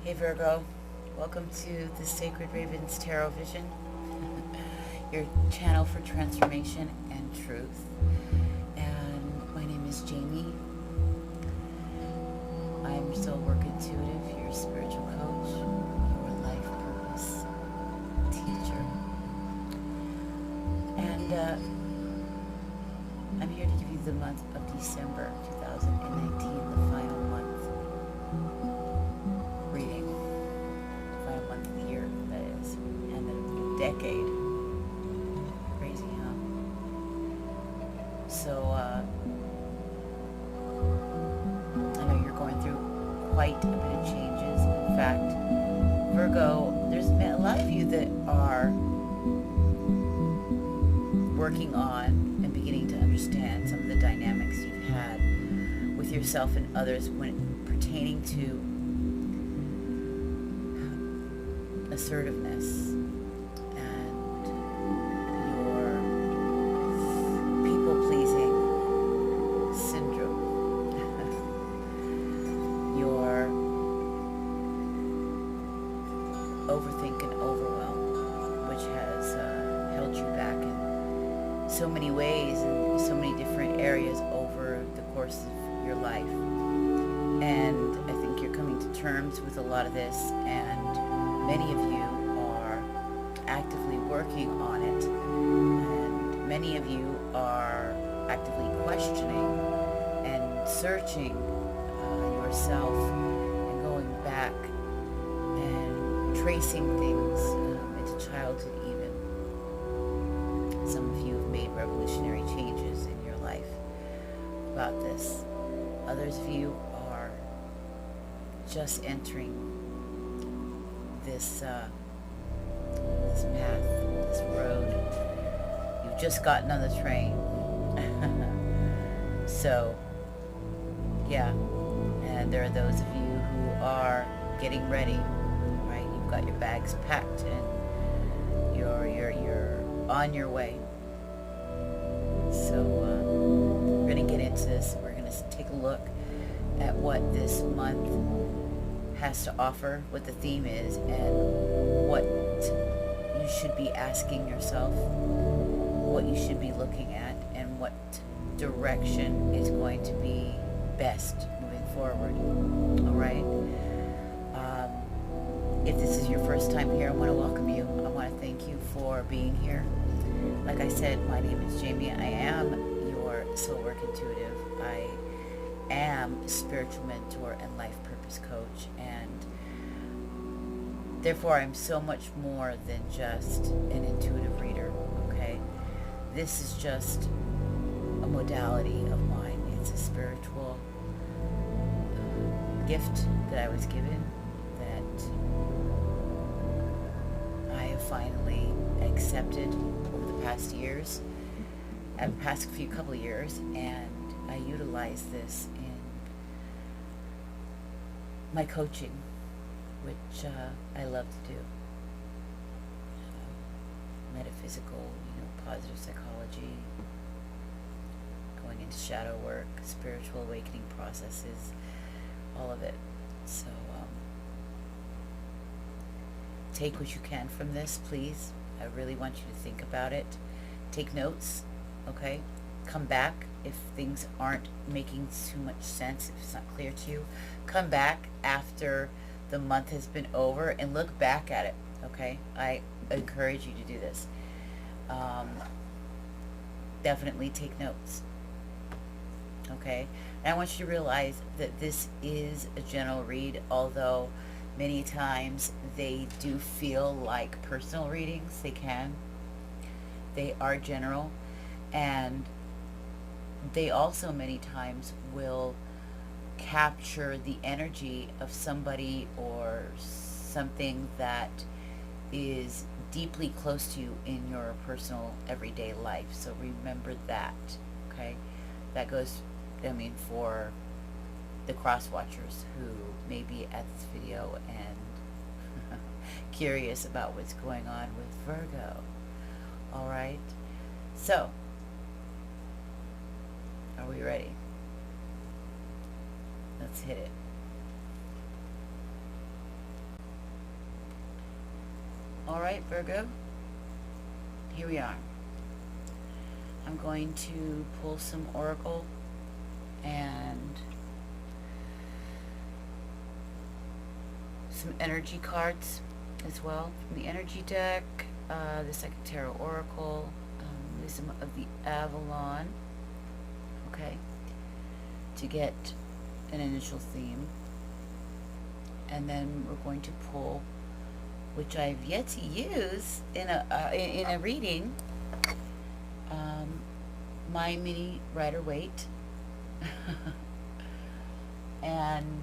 Hey Virgo, welcome to the Sacred Ravens Tarot Vision, your channel for transformation and truth. And my name is Jamie. I'm Soul Work Intuitive, your spiritual coach, your life purpose teacher. And I'm here to give you the month of December 2019, the final month reading. Final month of the year, that is, and the decade. Crazy, huh? So, I know you're going through quite a bit of changes. In fact, Virgo, there's a lot of you that are working on and beginning to understand some of the dynamics you've had with yourself and others when pertaining to assertiveness and your people-pleasing syndrome, your overthink and overwhelm, which has held you back in so many ways and so many different areas over the course of your life. And I think you're coming to terms with a lot of this, and many of you are actively working on it, and many of you are actively questioning and searching yourself and going back and tracing things into childhood even. Some of you have made revolutionary changes in your life about this. Others of you are just entering this this path, this road. You've just gotten on the train. So, yeah. And there are those of you who are getting ready, right? You've got your bags packed and you're on your way. So, we're going to get into this. We're going to take a look at what this month has to offer, what the theme is, and what you should be asking yourself, what you should be looking at, and what direction is going to be best moving forward. All right. If this is your first time here, I want to welcome you. I want to thank you for being here. Like I said, my name is Jamie. I am your Soul Work Intuitive. I am a spiritual mentor and life purpose coach, and therefore I'm so much more than just an intuitive reader, okay? This is just a modality of mine. It's a spiritual gift that I was given that I have finally accepted over the past years, and past couple of years, and I utilize this in my coaching, which I love to do. Metaphysical, positive psychology, going into shadow work, spiritual awakening processes, all of it. So take what you can from this, please. I really want you to think about it. Take notes, okay? Come back if things aren't making too much sense, if it's not clear to you. Come back after the month has been over and look back at it, okay? I encourage you to do this. Definitely take notes, okay? And I want you to realize that this is a general read, although many times they do feel like personal readings. They can. They are general, and they also many times will capture the energy of somebody or something that is deeply close to you in your personal everyday life. So remember that, okay? That goes, for the cross watchers who may be at this video and curious about what's going on with Virgo. All right? So, are we ready? Let's hit it. All right, Virgo, here we are. I'm going to pull some oracle and some energy cards as well from the energy deck, the second tarot oracle, wisdom of the Avalon, okay, to get an initial theme. And then we're going to pull, which I've yet to use in a reading, my mini Rider-Waite. And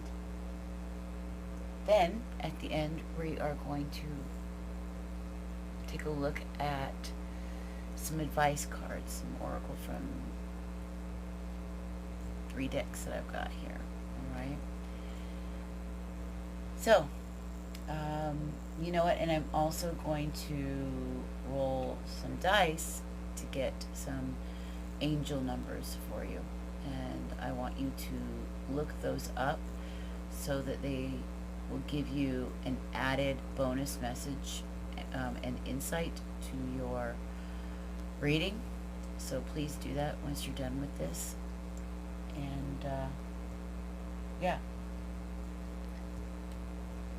then at the end we are going to take a look at some advice cards, some oracle from 3 decks that I've got here. Alright, so you know what, and I'm also going to roll some dice to get some angel numbers for you, and I want you to look those up so that they will give you an added bonus message and insight to your reading. So please do that once you're done with this. And yeah,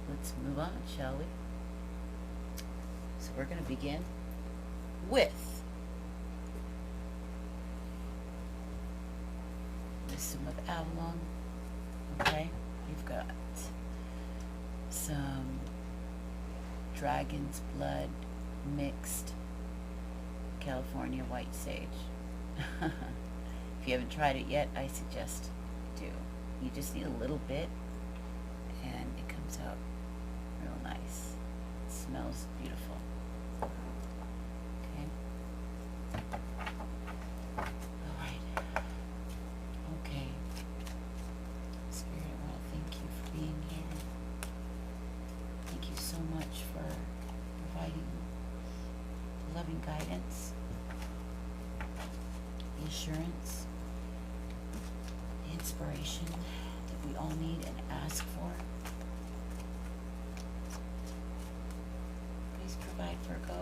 let's move on, shall we? So we're going to begin with Wisdom of Avalon. Okay, you've got some dragon's blood mixed California white sage. If you haven't tried it yet, I suggest you do. You just need a little bit and it comes out real nice. It smells beautiful. Okay. Alright. Okay. Spirit, I want to thank you for being here. Thank you so much for providing loving guidance, the assurance, the inspiration that we all need and ask for. Please provide, Virgo,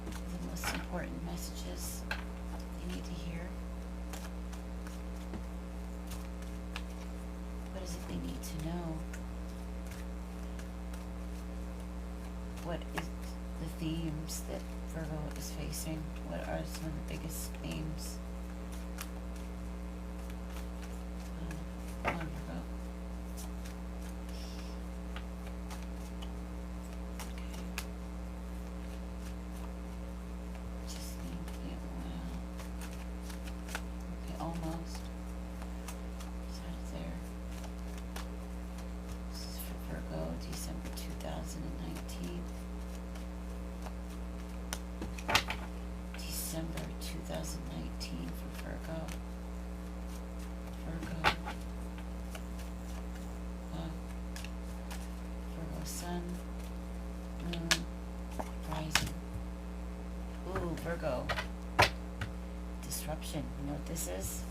the most important messages they need to hear. What is it they need to know? What is the themes that Virgo is facing? What are some of the biggest themes? Come on, Virgo. Okay. Just need to get well. Okay, almost. It's out of there. This is for Virgo, December 2019. December 2019 for Virgo. Virgo. Virgo Sun, Moon, Rising. Ooh, Virgo. Disruption. You know what this is?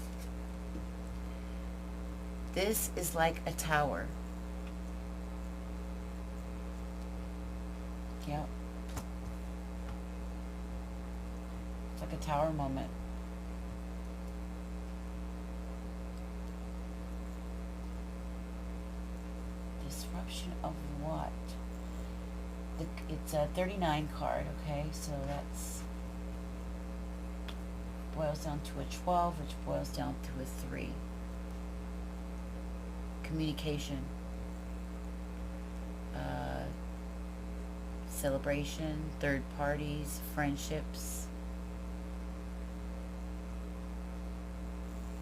This is like a tower. Yep. It's like a tower moment. Disruption of what? It's a 39 card, okay? So that's boils down to a 12, which boils down to a 3. Communication. Celebration, third parties, friendships.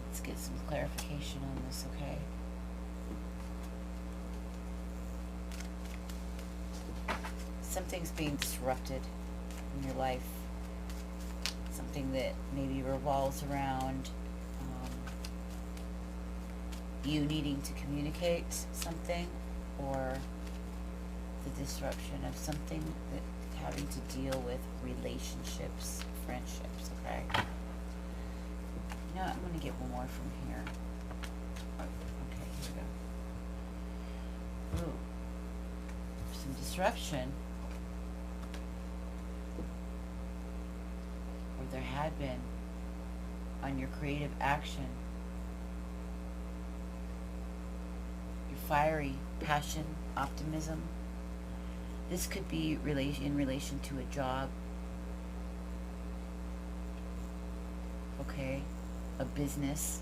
Let's get some clarification on this, okay? Something's being disrupted in your life. Something that maybe revolves around you needing to communicate something, or the disruption of something that having to deal with relationships, friendships, okay? You know what, I'm going to get one more from here. Okay, here we go. Ooh. some disruption, or there had been, on your creative action, your fiery passion, optimism. This could be in relation to a job, okay, a business,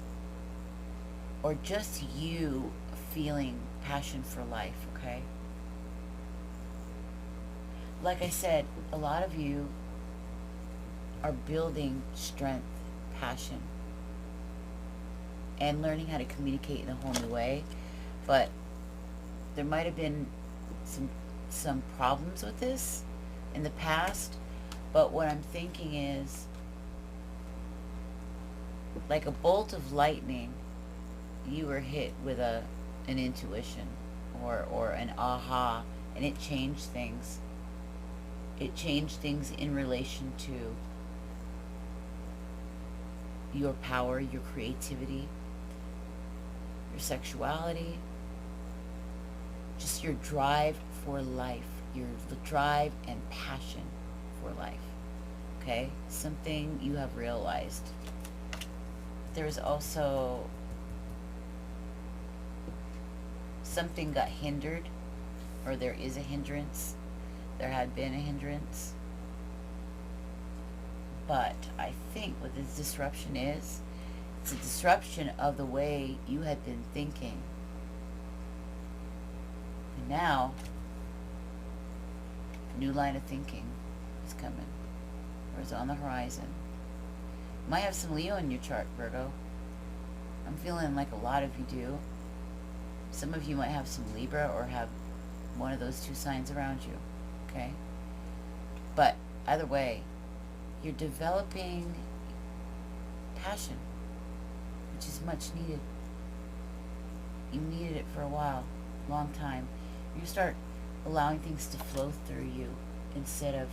or just you feeling passion for life, okay? Like I said, a lot of you are building strength, passion, and learning how to communicate in a whole new way. But there might have been some problems with this in the past. But what I'm thinking is, like a bolt of lightning, you were hit with an intuition or an aha, and it changed things. It changed things in relation to your power, your creativity, your sexuality, just your drive for life, your drive and passion for life, okay? Something you have realized. There's also something got hindered, or there is a hindrance. There had been a hindrance. But I think what this disruption is, it's a disruption of the way you had been thinking. And now, a new line of thinking is coming, or is on the horizon. You might have some Leo in your chart, Virgo. I'm feeling like a lot of you do. Some of you might have some Libra, or have one of those two signs around you, okay? But either way, you're developing passion, which is much needed. You needed it for a while, long time. You start allowing things to flow through you instead of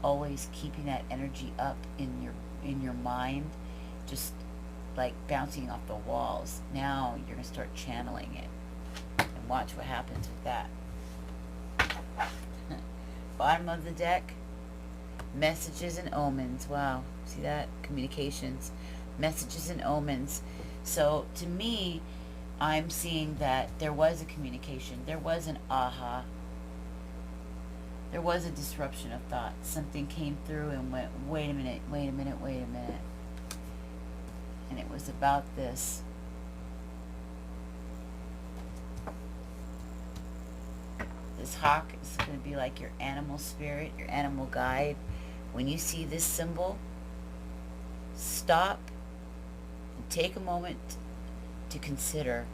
always keeping that energy up in your mind, just like bouncing off the walls. Now you're gonna start channeling it, and watch what happens with that. Bottom of the deck, messages and omens. Wow, see that? Communications, messages and omens. So to me, I'm seeing that there was a communication, there was an aha, there was a disruption of thought. Something came through and went, wait a minute, wait a minute, wait a minute. And it was about this. This hawk is going to be like your animal spirit, your animal guide. When you see this symbol, stop and take a moment to consider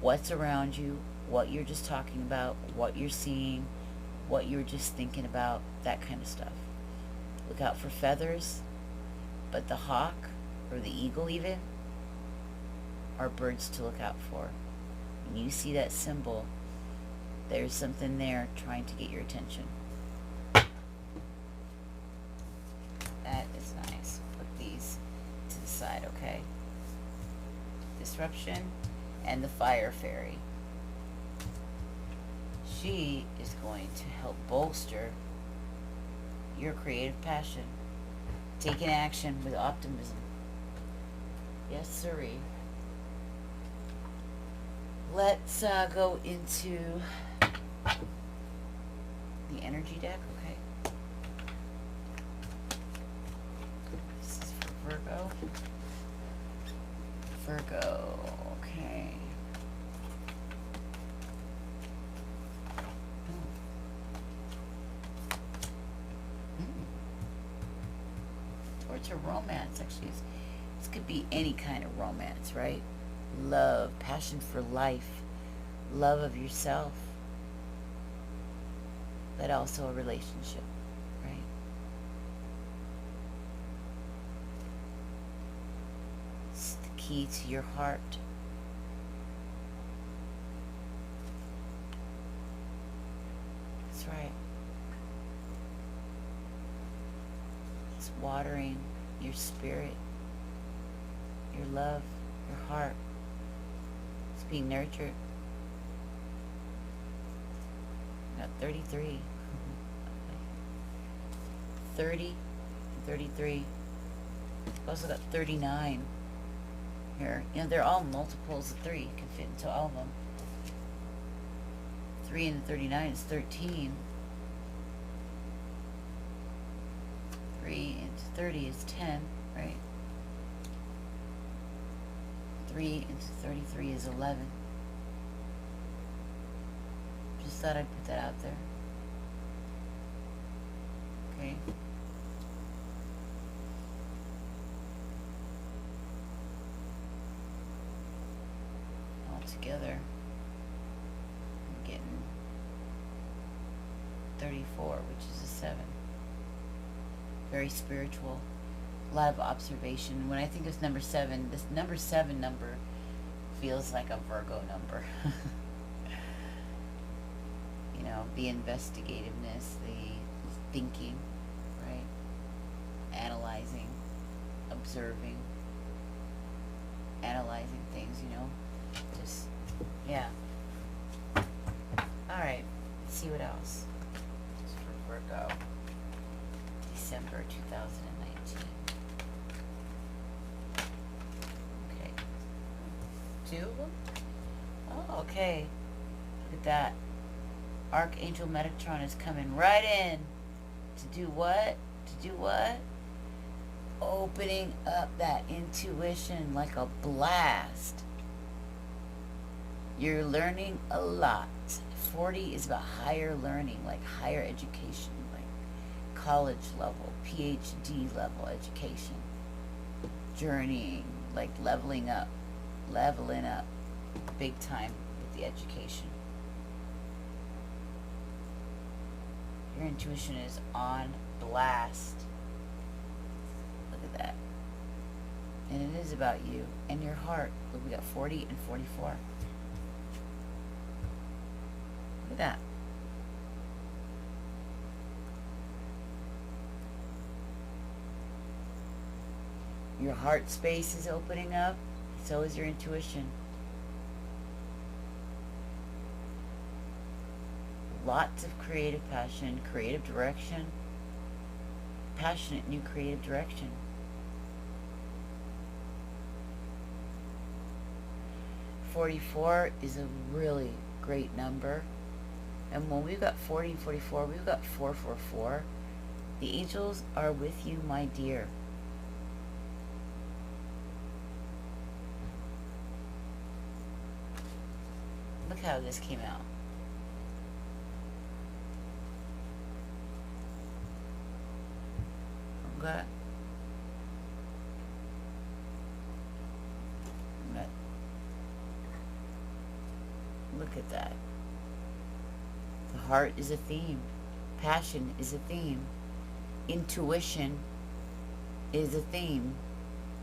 what's around you, what you're just talking about, what you're seeing, what you're just thinking about, that kind of stuff. Look out for feathers, but the hawk, or the eagle even, are birds to look out for. When you see that symbol, there's something there trying to get your attention. That is nice. Put these to the side, okay? Disruption and the fire fairy. She is going to help bolster your creative passion. Taking action with optimism. Yes, sirree. Let's go into the energy deck, okay? This is for Virgo. Virgo, okay. Towards a romance, actually. This could be any kind of romance, right? Love, passion for life, love of yourself, but also a relationship, right? It's the key to your heart. That's right. It's watering your spirit, your love, your heart. It's being nurtured. 33. 30, 33. Also got 39 here. You know, they're all multiples of 3. You can fit into all of them. 3 and 39 is 13. 3 into 30 is 10, right? 3 into 33 is 11. Just thought I'd put that out there. Okay. All together, I'm getting 34, which is a 7. Very spiritual. A lot of observation. When I think of number 7, this number 7 number feels like a Virgo number. You know, the investigativeness, the thinking, right? Analyzing, observing, analyzing things, you know? Just, yeah. Alright, let's see what else. Just for Virgo. December 2019. Okay. 2 of them? Oh, okay. Look at that. Archangel Metatron is coming right in. To do what? To do what? Opening up that intuition like a blast. You're learning a lot. 40 is about higher learning, like higher education, like college level, PhD level education. Journeying, like leveling up big time with the education. Your intuition is on blast. Look at that. And it is about you and your heart. Look, we got 40 and 44. Look at that. Your heart space is opening up. So is your intuition. Lots of creative passion, creative direction, passionate new creative direction. .44 is a really great number. And when we've got 40 and 44, we've got 444. The angels are with you, my dear. Look how this came out. Okay. Look at that. The heart is a theme. Passion is a theme. Intuition is a theme.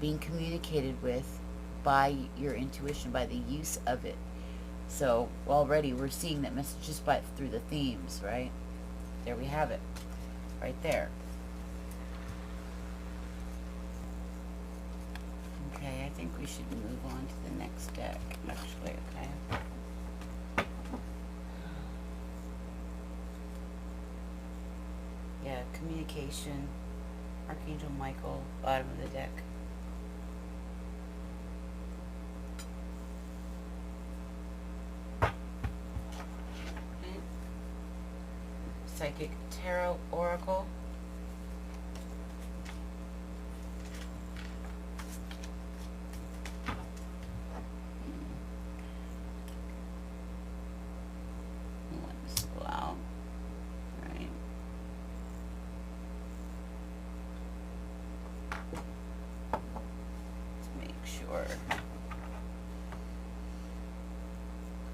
Being communicated with by your intuition, by the use of it. So already we're seeing that message just by through the themes, right? There we have it. Right there. Okay, I think we should move on to the next deck, actually, okay? Yeah, communication, Archangel Michael, bottom of the deck. Okay. Psychic Tarot Oracle.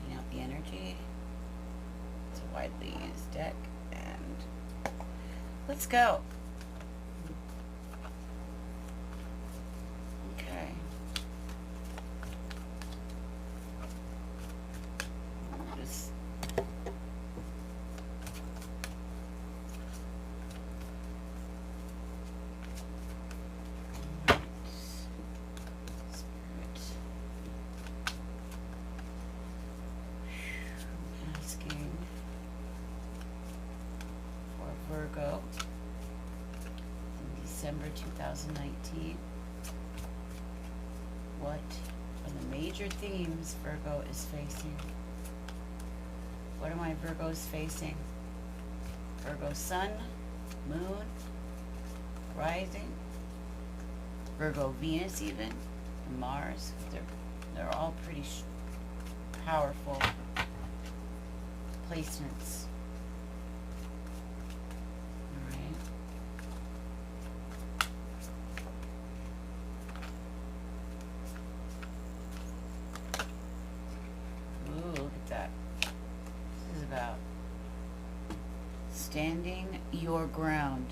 Clean out the energy. It's a widely used deck, and let's go. Okay. Just 2019. What are the major themes Virgo is facing? What are my Virgos facing? Virgo Sun, Moon, Rising, Virgo Venus even, and Mars. They're all pretty powerful placements. Alright. Ooh, look at that. This is about standing your ground.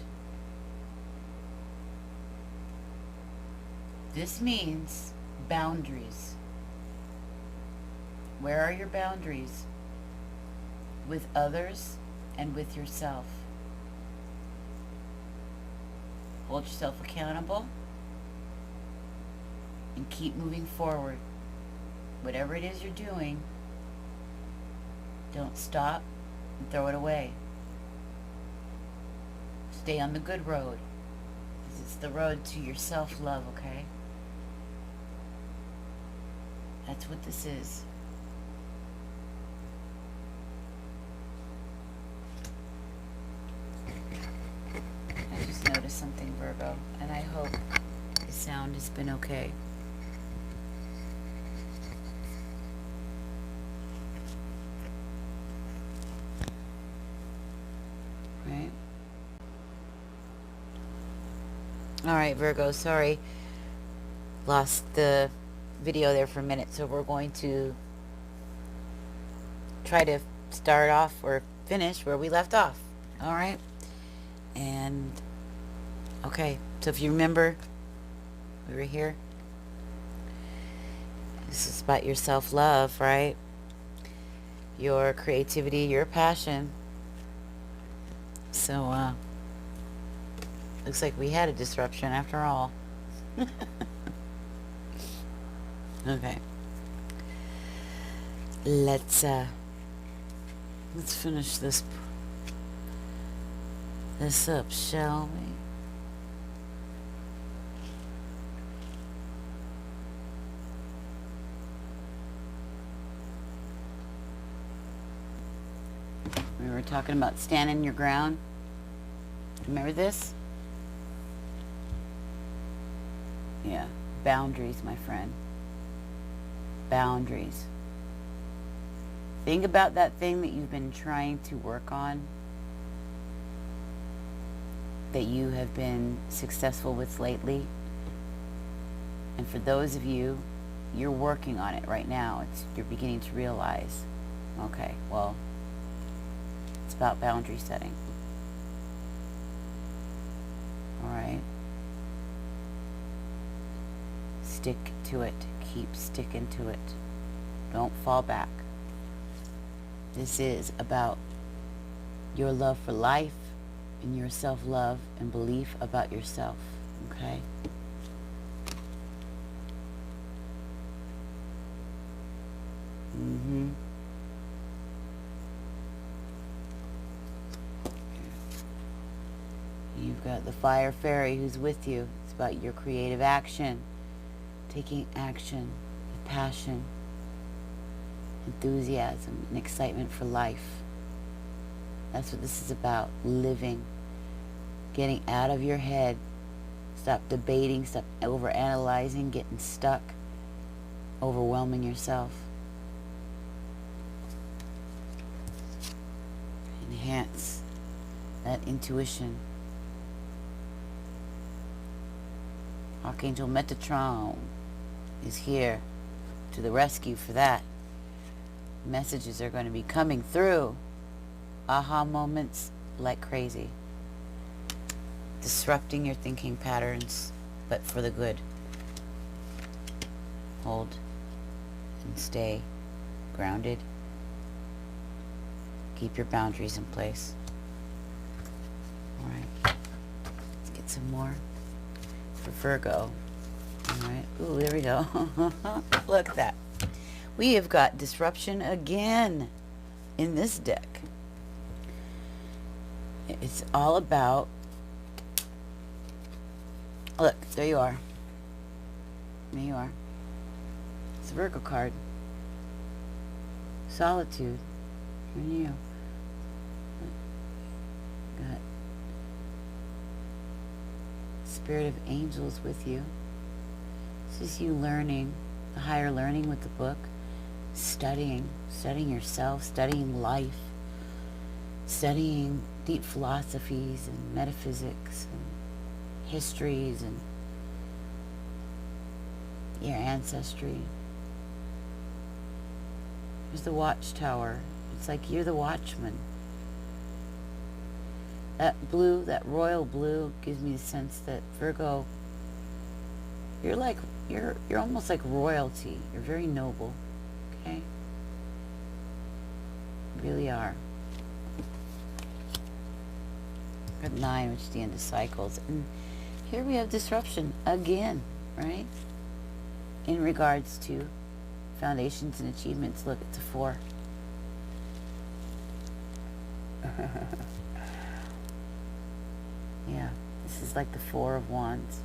This means boundaries. Where are your boundaries? With others and with yourself. Hold yourself accountable and keep moving forward. Whatever it is you're doing, don't stop and throw it away. Stay on the good road, because it's the road to your self-love, okay? That's what this is. I just noticed something, Virgo, and I hope the sound has been okay. Right? Alright, Virgo, sorry. Lost the video there for a minute, so we're going to try to start off or finish where we left off. Alright? And okay, so if you remember, we were here. This is about your self-love, right? Your creativity, your passion. So looks like we had a disruption after all. Okay. Let's finish this up, shall we? We were talking about standing your ground. Remember this? Yeah, boundaries, my friend. Boundaries. Think about that thing that you've been trying to work on, that you have been successful with lately. And for those of you, you're working on it right now. You're beginning to realize, okay, well, it's about boundary setting. All right. Stick to it. Keep sticking to it. Don't fall back. This is about your love for life and your self-love and belief about yourself. Okay? You've got the fire fairy who's with you. It's about your creative action. Taking action, passion, enthusiasm, and excitement for life. That's what this is about. Living. Getting out of your head. Stop debating, stop overanalyzing, getting stuck, overwhelming yourself. Enhance that intuition. Archangel Metatron is here to the rescue for that. Messages are going to be coming through. Aha moments like crazy. Disrupting your thinking patterns, but for the good. Hold and stay grounded. Keep your boundaries in place. Alright. Let's get some more for Virgo. Alright. Ooh, there we go. Look at that. We have got disruption again in this deck. It's all about Look, there you are. There you are. It's a Virgo card. Solitude. And you. Got spirit of angels with you. This is you learning, the higher learning with the book, studying yourself, studying life, studying deep philosophies and metaphysics and histories and your ancestry. There's the watchtower. It's like you're the watchman. That blue, that royal blue, gives me the sense that Virgo, you're almost like royalty. You're very noble, okay? You really are. Got 9, which is the end of cycles, and here we have disruption again, right? In regards to foundations and achievements. Look, it's a 4. Yeah, this is like the 4 of Wands.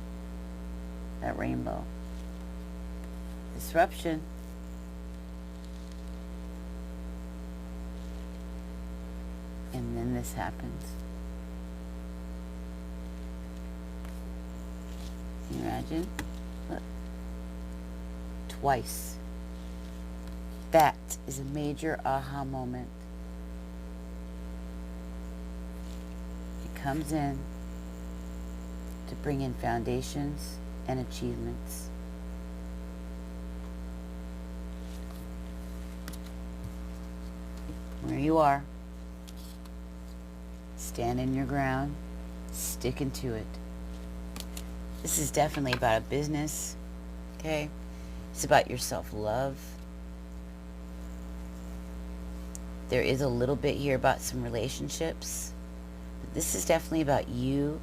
That rainbow. Disruption. And then this happens. Can you imagine? Look. Twice. That is a major aha moment. It comes in to bring in foundations and achievements. Where you are, stand in your ground, sticking to it. This is definitely about a business, okay? It's about your self-love. There is a little bit here about some relationships. But this is definitely about you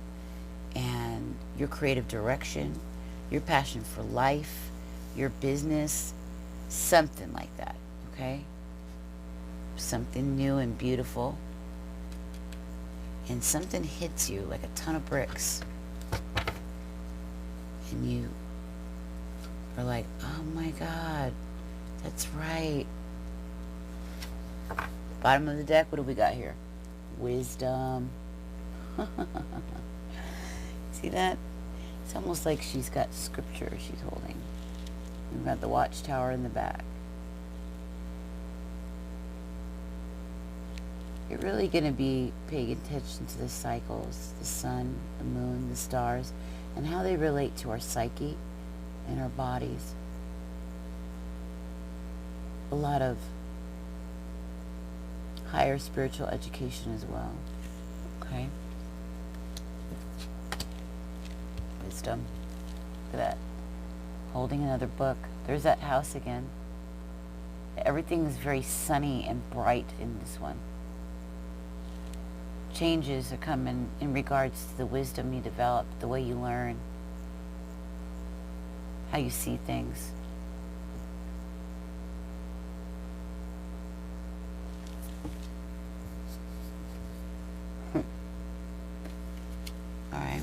and your creative direction, your passion for life, your business, something like that, okay? Something new and beautiful. And something hits you like a ton of bricks. And you are like, oh my God, that's right. Bottom of the deck, what do we got here? Wisdom. See that? It's almost like she's got scripture she's holding. We've got the watchtower in the back. You're really going to be paying attention to the cycles, the sun, the moon, the stars, and how they relate to our psyche and our bodies. A lot of higher spiritual education as well. Okay? Wisdom. Look at that. Holding another book. There's that house again. Everything is very sunny and bright in this one. Changes are coming in regards to the wisdom you develop, the way you learn, how you see things. All right.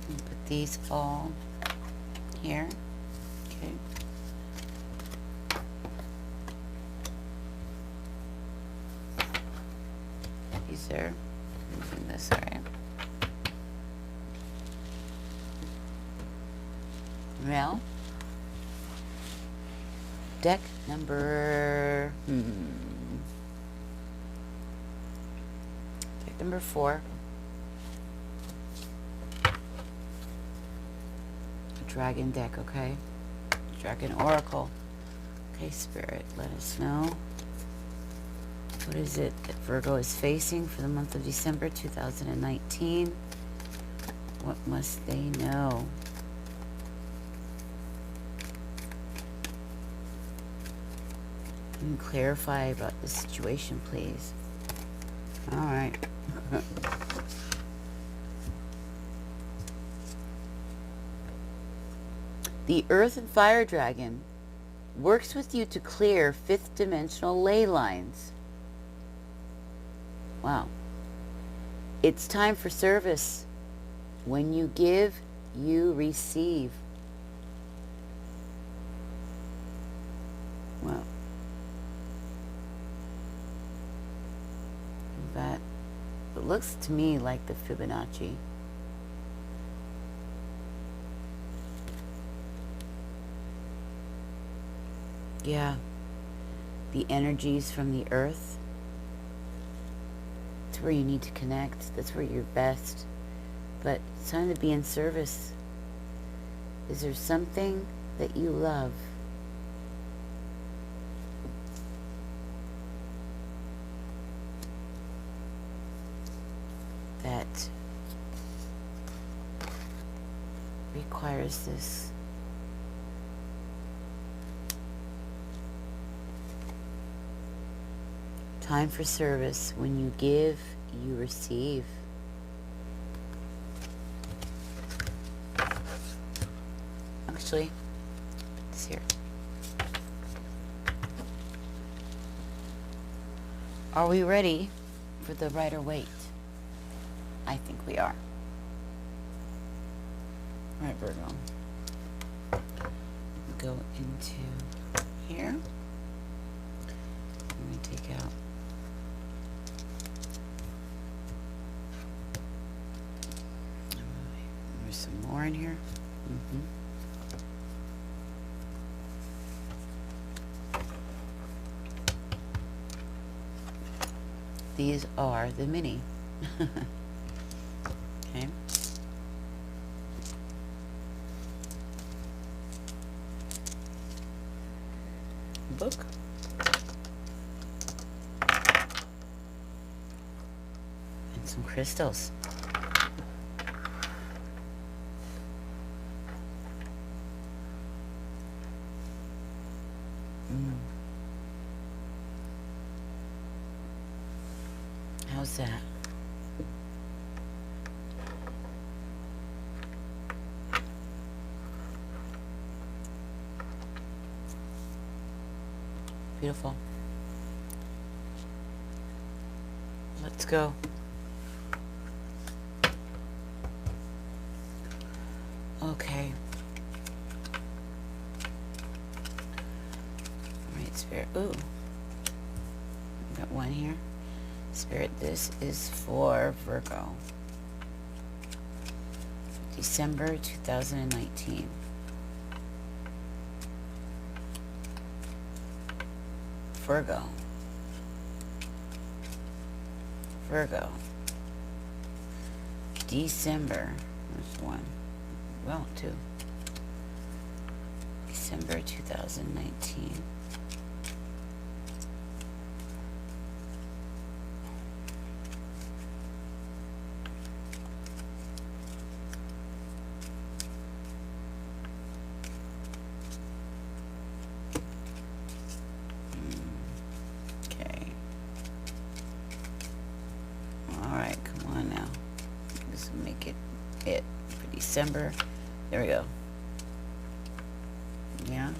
Put these all here. Okay. These are using this, all right. Well, deck number deck number 4. A dragon deck, okay? Dragon Oracle. Okay, Spirit, let us know. What is it that Virgo is facing for the month of December 2019? What must they know? Can you clarify about the situation, please? All right. The Earth and Fire Dragon works with you to clear 5th dimensional ley lines. Wow. It's time for service. When you give, you receive. Well, that it looks to me like the Fibonacci. Yeah, the energies from the earth. That's where you need to connect. That's where you're best. But it's time to be in service. Is there something that you love? That requires this. Time for service. When you give, you receive. Actually, it's here. Are we ready for the Rider-Waite? I think we are. All right, Virgo. Go into here. Let me take out. There's some more in here. These are the mini. Okay. Book. And some crystals. How's that? Beautiful. Let's go. Okay. All right, Spirit. Ooh. Got one here. Spirit, this is for Virgo. December 2019. Virgo. Virgo. December. There's one. Well, two. December 2019. December. There we go. Yeah.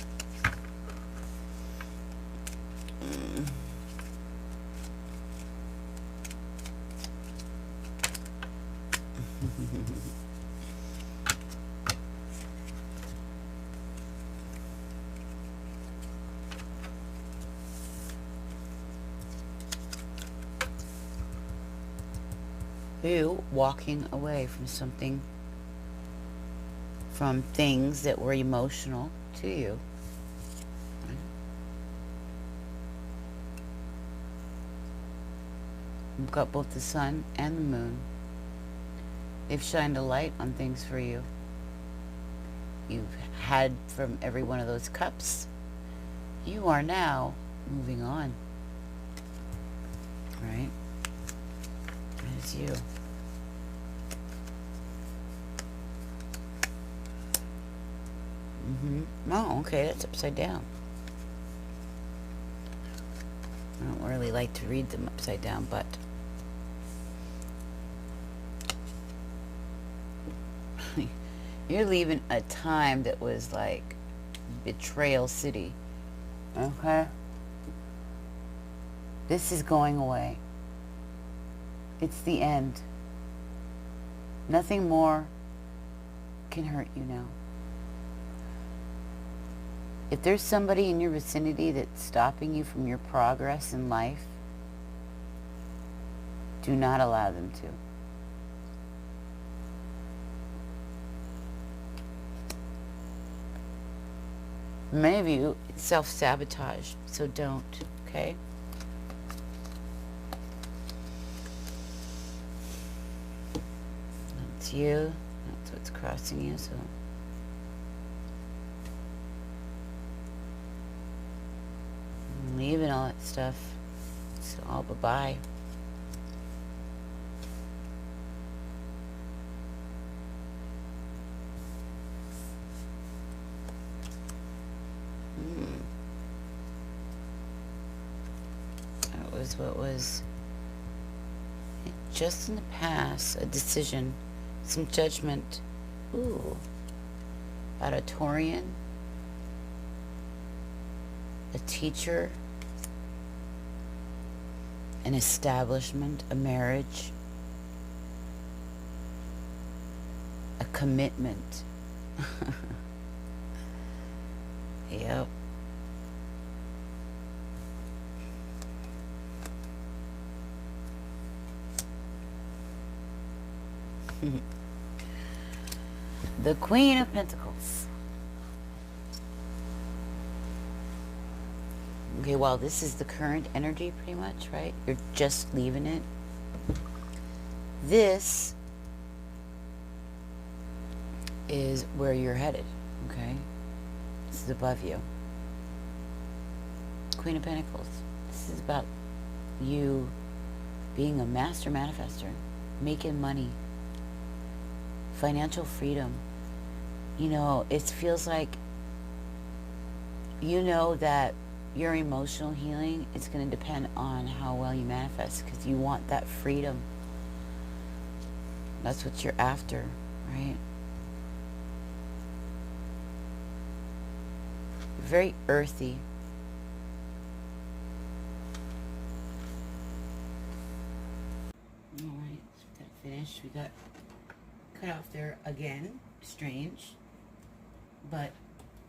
You walking away from something, from things that were emotional to you. You've got both the sun and the moon. They've shined a light on things for you. You've had from every one of those cups. You are now moving on. Right? That is you. Oh, okay, that's upside down. I don't really like to read them upside down, but you're leaving a time that was like Betrayal City. Okay? This is going away. It's the end. Nothing more can hurt you now. If there's somebody in your vicinity that's stopping you from your progress in life, do not allow them to. Many of you self-sabotage, so don't, okay? That's you. That's what's crossing you, so... I'm leaving all that stuff. It's all bye-bye. That was what was just in the past, a decision, some judgment. Ooh. Auditorian. A teacher. An establishment, a marriage. A commitment. Yep. The Queen of Pentacles. Okay, well, this is the current energy pretty much, right? You're just leaving it. This is where you're headed, okay? This is above you. Queen of Pentacles. This is about you being a master manifester, making money, financial freedom. You know, it feels like you know that your emotional healing is going to depend on how well you manifest, because you want that freedom. That's what you're after, right? Very earthy. All right, so we got finished. We got cut off there again. Strange, but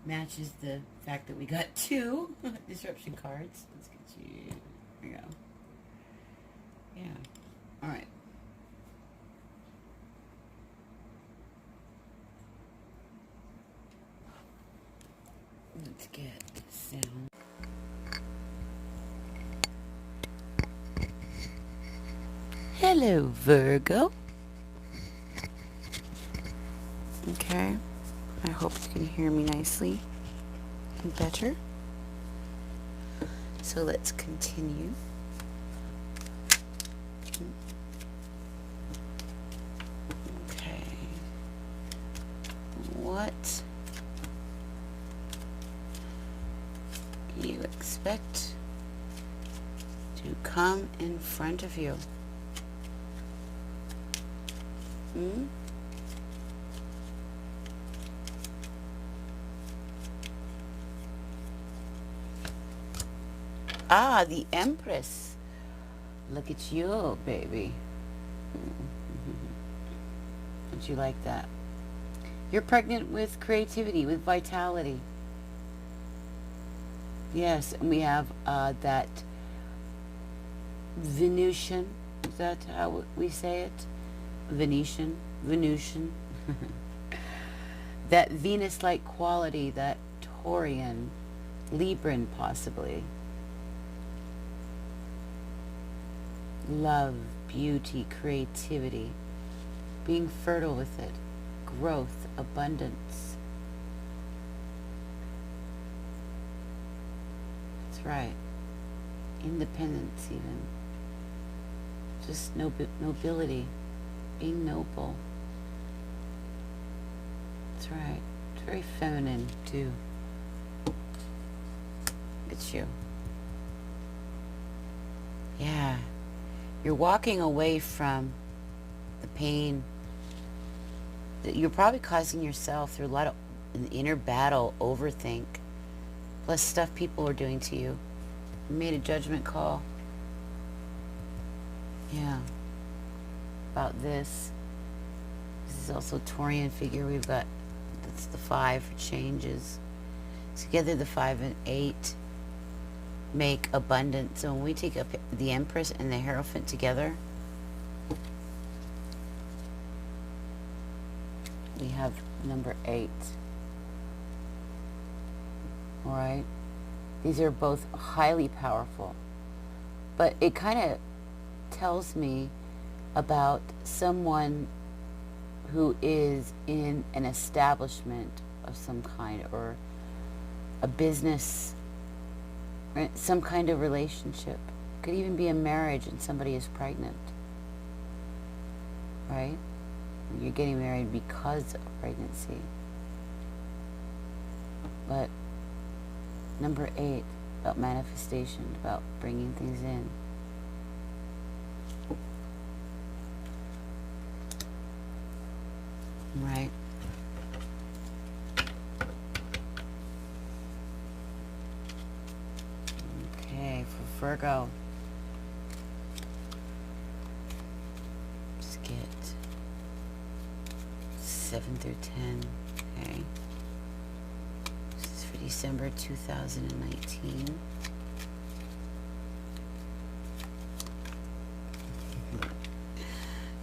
matches the fact that we got 2 disruption cards. Let's get you. There you go. Yeah. All right. Let's get the sound. Hello, Virgo. Okay. I hope you can hear me nicely and better. So let's continue. Okay. What do you expect to come in front of you? Ah, the Empress. Look at you, baby. Don't you like that? You're pregnant with creativity, with vitality. Yes, and we have that Venusian. Is that how we say it? Venusian. That Venus-like quality, that Taurian, Libran possibly. Love, beauty, creativity, being fertile with it, growth, abundance. That's right. Independence even. Just nobility, being noble. That's right. It's very feminine too. It's you. Yeah. You're walking away from the pain that you're probably causing yourself through a lot of an inner battle, overthink, plus stuff people are doing to you. You made a judgment call. Yeah. about this. This is also Taurian figure. We've got, that's the 5 for changes. Together the 5 and 8 make abundance. So when we take up the Empress and the Hierophant together, we have number 8. Alright? These are both highly powerful. But it kind of tells me about someone who is in an establishment of some kind, or a business, or some kind of relationship. Could even be a marriage and somebody is pregnant. Right? You're getting married because of pregnancy. But number 8, about manifestation, about bringing things in. Right? Okay, for Virgo. Let's get 7 through 10. Okay. This is for December 2019.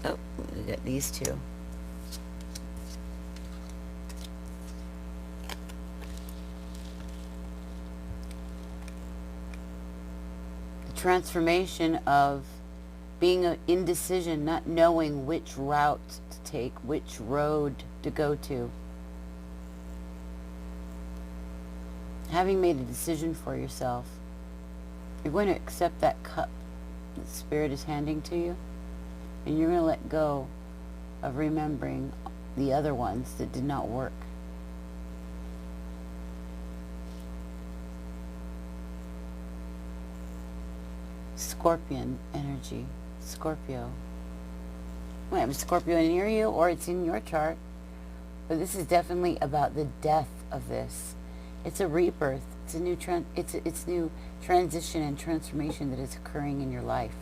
Oh, we got these two. Transformation of being an indecision, not knowing which route to take, which road to go to. Having made a decision for yourself, you're going to accept that cup that Spirit is handing to you, and you're going to let go of remembering the other ones that did not work. Scorpion energy. Scorpio. Might have a Scorpio near you, or it's in your chart. But this is definitely about the death of this. It's a rebirth. It's a new it's new transition and transformation that is occurring in your life.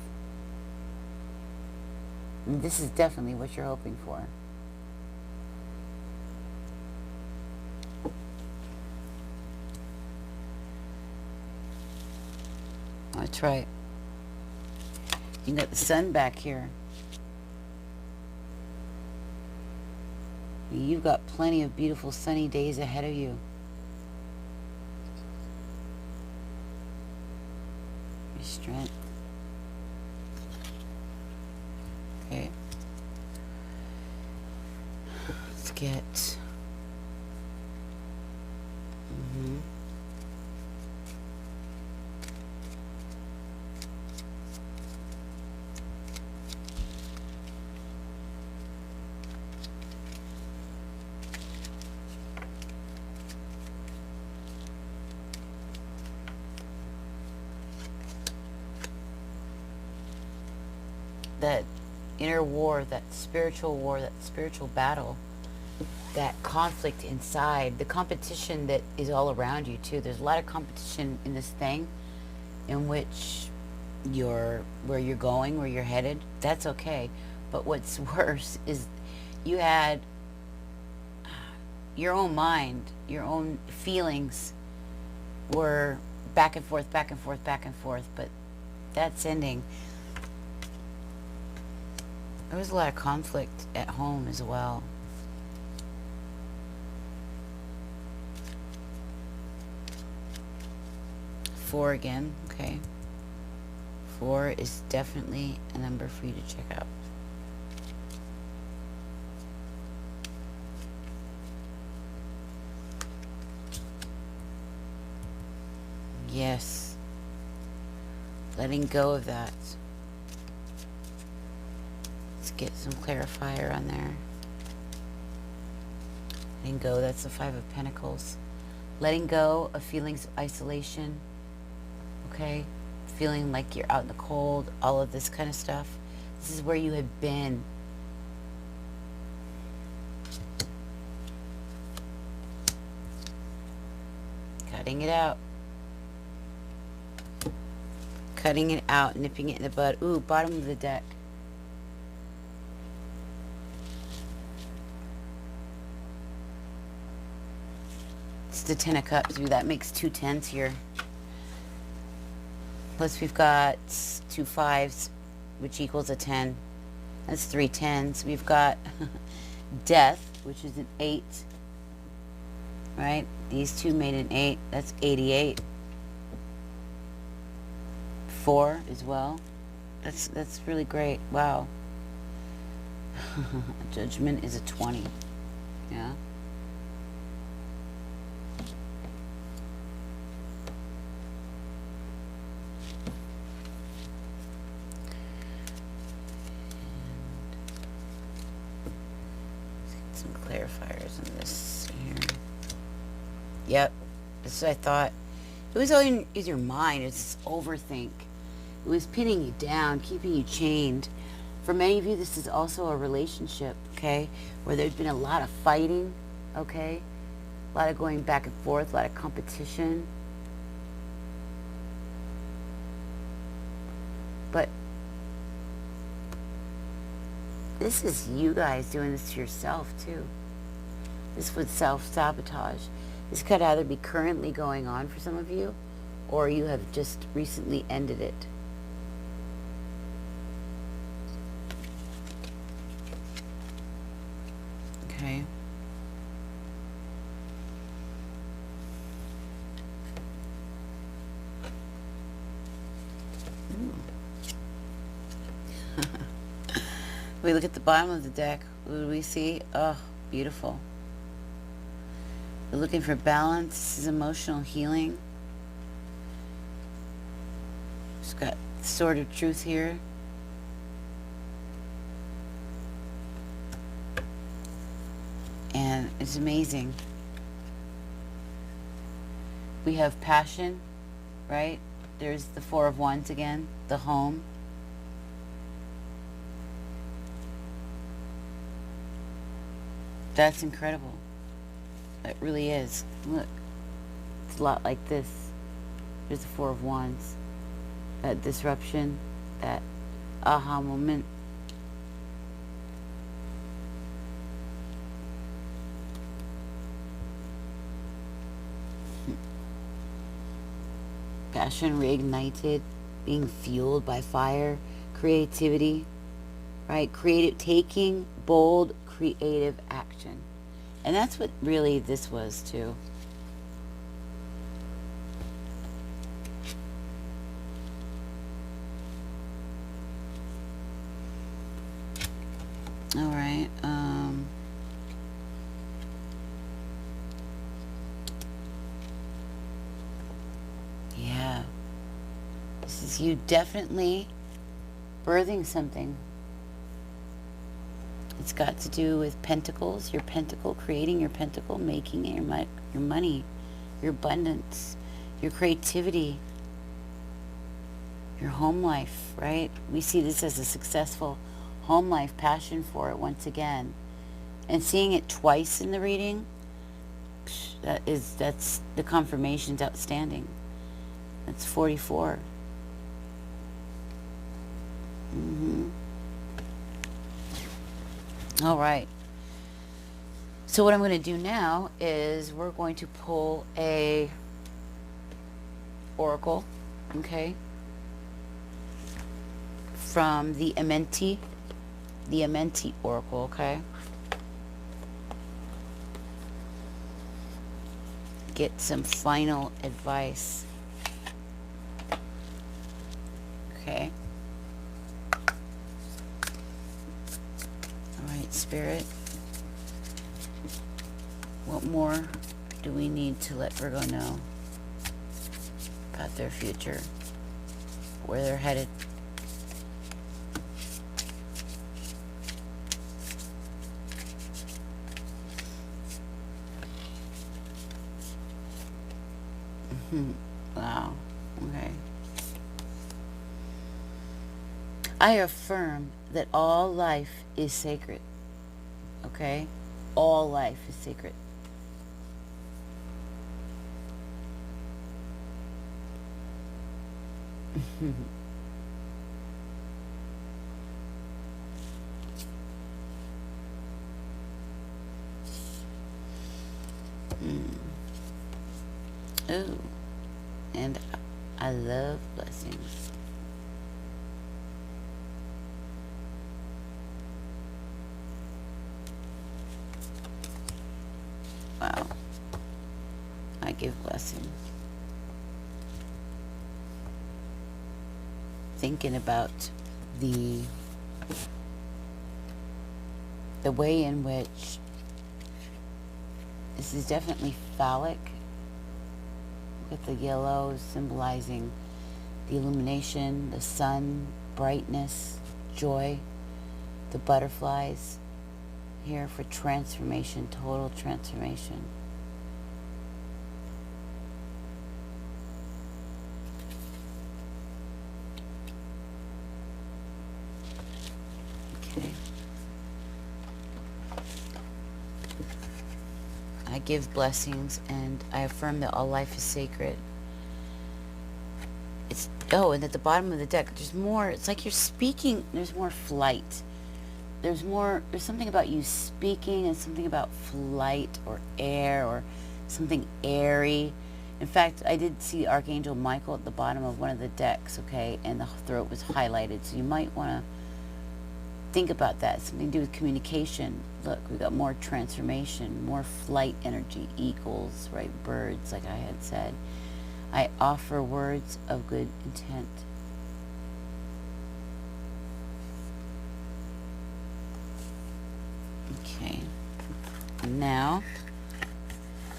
And this is definitely what you're hoping for. That's right. You got the sun back here. You've got plenty of beautiful sunny days ahead of you. Your strength. Okay. Let's get... that inner war, that spiritual battle, that conflict inside, the competition that is all around you too. There's a lot of competition in this thing, in which where you're going, where you're headed. That's okay. But what's worse is you had your own mind, your own feelings were back and forth, back and forth, back and forth. But that's ending. There was a lot of conflict at home as well. Four again, okay. 4 is definitely a number for you to check out. Yes. Letting go of that. Let's get some clarifier on there. Letting go, that's the 5 of Pentacles. Letting go of feelings of isolation. Okay? Feeling like you're out in the cold, all of this kind of stuff. This is where you have been. Cutting it out. Cutting it out, nipping it in the bud. Ooh, bottom of the deck. It's the 10 of Cups. That makes 2 10s here. Plus we've got 2 5s, which equals a 10. That's 3 10s. We've got Death, which is an 8. Right? These two made an 8. That's 88. 4 as well. That's really great. Wow. Judgment is a 20. Yeah. Let's get some clarifiers on this here. Yep. This is what I thought. It was all in your mind. It's overthink. It was pinning you down, keeping you chained. For many of you, this is also a relationship, okay, where there's been a lot of fighting, okay, a lot of going back and forth, a lot of competition. But this is you guys doing this to yourself, too. This would self-sabotage. This could either be currently going on for some of you, or you have just recently ended it. Okay. We look at the bottom of the deck. What do we see? Oh, beautiful. We're looking for balance. This is emotional healing. It's got the Sword of Truth here. And it's amazing. We have passion, right? There's the 4 of Wands again, the home. That's incredible. It really is. Look, it's a lot like this. There's the 4 of Wands. That disruption, that aha moment. Passion reignited, being fueled by fire, creativity, right? Taking bold, creative action. And that's what really this was too. All right. Yeah. This is you definitely birthing something. It's got to do with pentacles, your pentacle, creating your pentacle, making it your money, your abundance, your creativity, your home life, right? We see this as a successful home life, passion for it once again. And seeing it twice in the reading, that's the confirmation's outstanding. That's 44. All right. So what I'm going to do now is we're going to pull a oracle, okay, from the Amenti oracle, okay. Get some final advice. Okay. All right, Spirit. What more do we need to let Virgo know about their future, where they're headed? Wow. Okay. I affirm that all life is sacred. Okay? All life is sacred. Ooh. And I love blessings. Wow. I give blessings. Thinking about the way in which this is definitely phallic, with the yellow symbolizing the illumination, the sun, brightness, joy, the butterflies here for transformation, total transformation. Okay. I give blessings and I affirm that all life is sacred. It's, oh, and at the bottom of the deck, there's more, it's like you're speaking, there's more flight. There's something about you speaking and something about flight or air or something airy. In fact, I did see Archangel Michael at the bottom of one of the decks, okay, and the throat was highlighted, so you might want to think about that. Something to do with communication. Look, we got more transformation, more flight energy, eagles, right, birds, like I had said. I offer words of good intent. Okay. Now,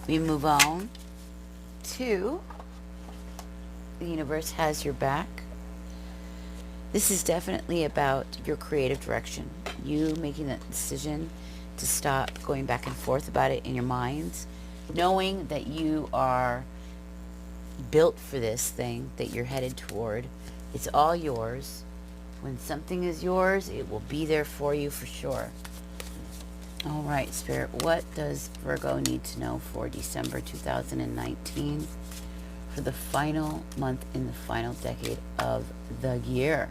we move on to the universe has your back. This is definitely about your creative direction. You making that decision to stop going back and forth about it in your minds, knowing that you are built for this thing that you're headed toward. It's all yours. When something is yours, it will be there for you for sure. All right, Spirit, what does Virgo need to know for December 2019 for the final month in the final decade of the year?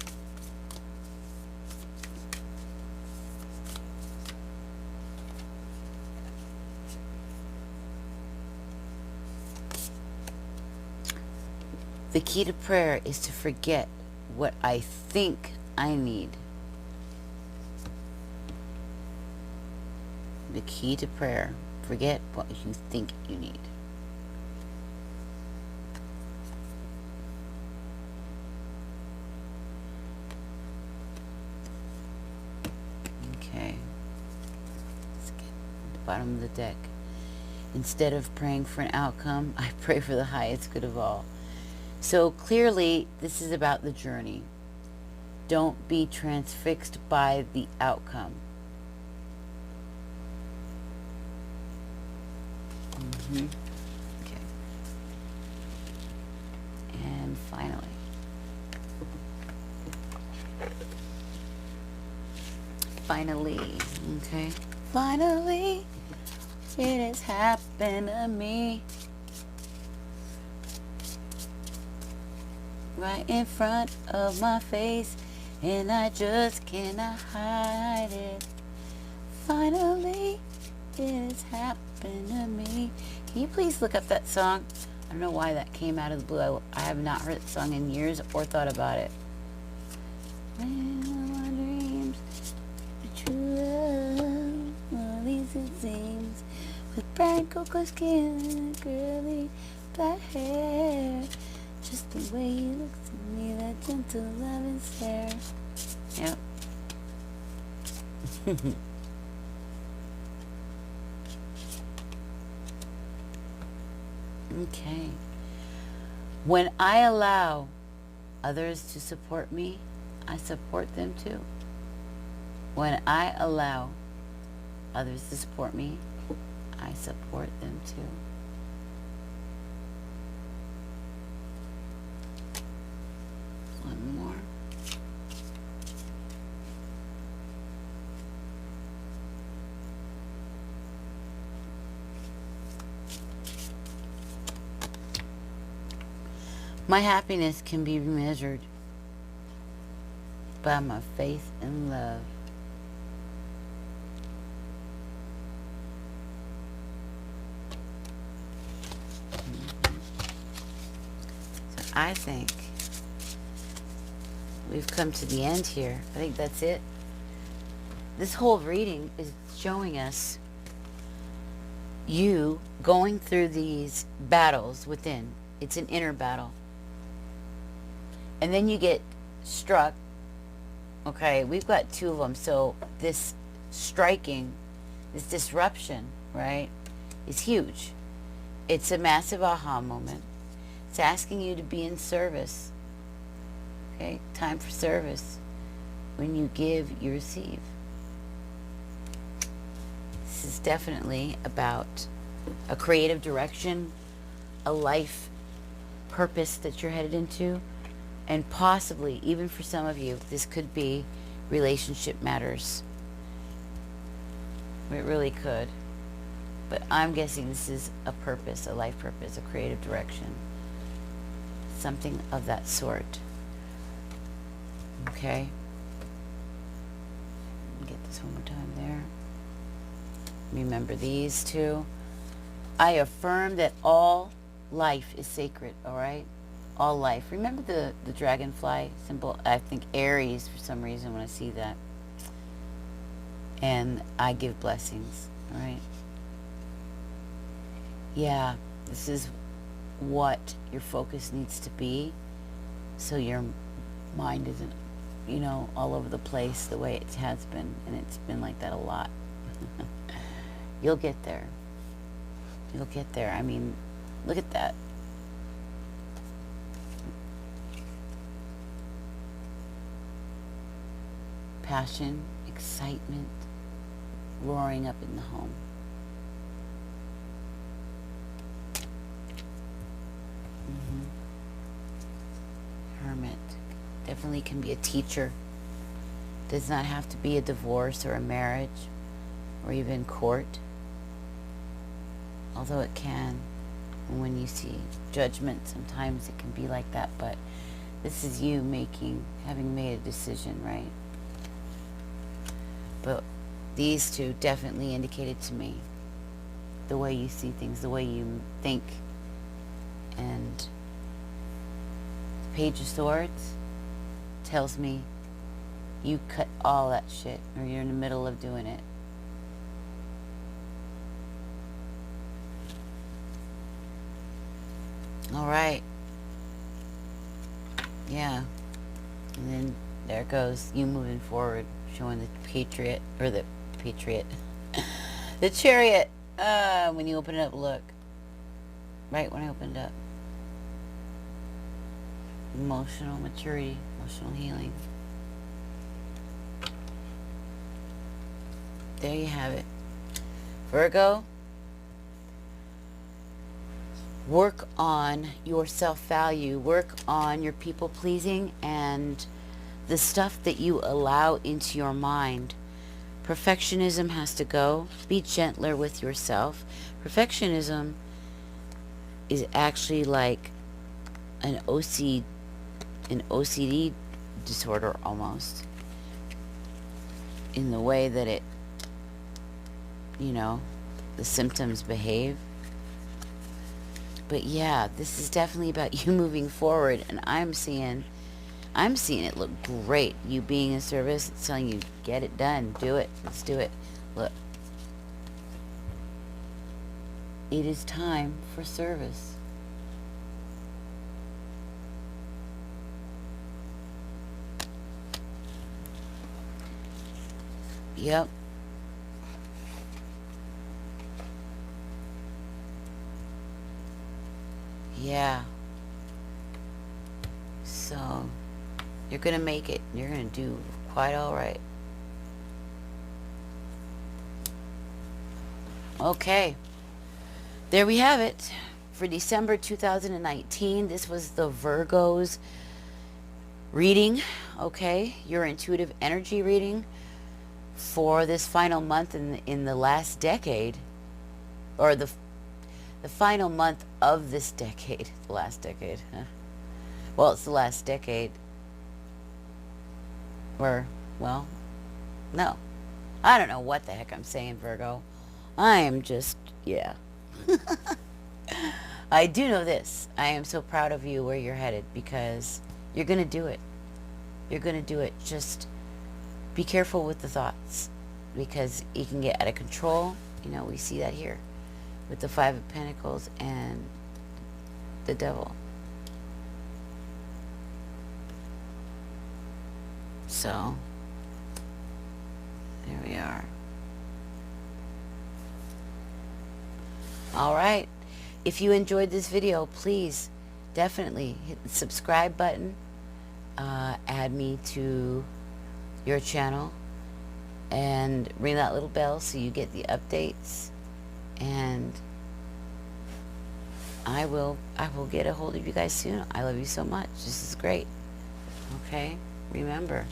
The key to prayer is to forget what I think I need. The key to prayer, forget what you think you need. Okay. Let's get to the bottom of the deck. Instead of praying for an outcome, I pray for the highest good of all. So clearly, this is about the journey. Don't be transfixed by the outcome. Okay. And finally, okay. Finally, it has happened to me. Right in front of my face, and I just cannot hide it. Finally, it has happened to me. Can you please look up that song? I don't know why that came out of the blue. I have not heard that song in years or thought about it. When my dreams, the true love, all these it seems, with bright cocoa skin and curly black hair. Just the way he looks at me, that gentle loving stare. Yep. Okay. When I allow others to support me, I support them too. When I allow others to support me, I support them too. One more. My happiness can be measured by my faith and love. I think we've come to the end here. I think that's it. This whole reading is showing us you going through these battles within. It's an inner battle. And then you get struck. Okay, we've got two of them. So this striking, this disruption, right, is huge. It's a massive aha moment. It's asking you to be in service. Okay, time for service. When you give, you receive. This is definitely about a creative direction, a life purpose that you're headed into, and possibly, even for some of you, this could be relationship matters. It really could. But I'm guessing this is a purpose, a life purpose, a creative direction. Something of that sort. Okay? Get this one more time there. Remember these two. I affirm that all life is sacred, alright? All life. Remember the dragonfly symbol? I think Aries for some reason when I see that. And I give blessings, alright? Yeah, this is what your focus needs to be so your mind isn't, all over the place the way it has been. And it's been like that a lot. You'll get there. You'll get there. I mean, look at that. Passion, excitement, roaring up in the home. Hermit. Definitely can be a teacher. Does not have to be a divorce or a marriage or even court. Although it can. When you see judgment, sometimes it can be like that. But this is you having made a decision, right? But these two definitely indicated to me the way you see things, the way you think. And the Page of Swords tells me you cut all that shit, or you're in the middle of doing it. All right. Yeah. And then there goes you moving forward, showing the Patriot, or the Patriot, the Chariot. When you open it up, look. Right when I opened up. Emotional maturity, emotional healing. There you have it. Virgo, work on your self-value. Work on your people-pleasing and the stuff that you allow into your mind. Perfectionism has to go. Be gentler with yourself. Perfectionism is actually like an OCD disorder almost, in the way that it, the symptoms behave. But yeah, this is definitely about you moving forward, and I'm seeing it look great. You being in service, it's telling you, get it done, do it, let's do it. Look, it is time for service. Yep. Yeah. So, you're going to make it. You're going to do quite all right. Okay. There we have it. For December 2019, this was the Virgos reading. Okay. Your intuitive energy reading for this final month in the last decade, or the final month of this decade. The last decade, huh? Well, it's the last decade. Or, well, no. I don't know what the heck I'm saying, Virgo. I am just, yeah. I do know this. I am so proud of you where you're headed, because you're going to do it. You're going to do it. Just be careful with the thoughts, because you can get out of control. You know, we see that here with the Five of Pentacles and the Devil. So, there we are. All right. If you enjoyed this video, please definitely hit the subscribe button. Add me to your channel and ring that little bell so you get the updates. And I will get a hold of you guys soon. I love you so much. This is great. Okay? Remember,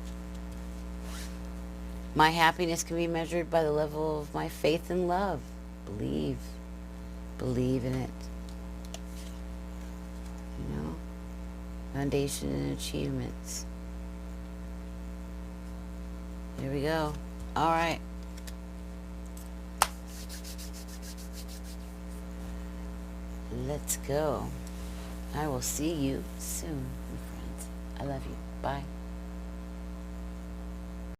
my happiness can be measured by the level of my faith and love. Believe in it. You know? Foundation and achievements. There we go. All right. Let's go. I will see you soon, my friends. I love you. Bye.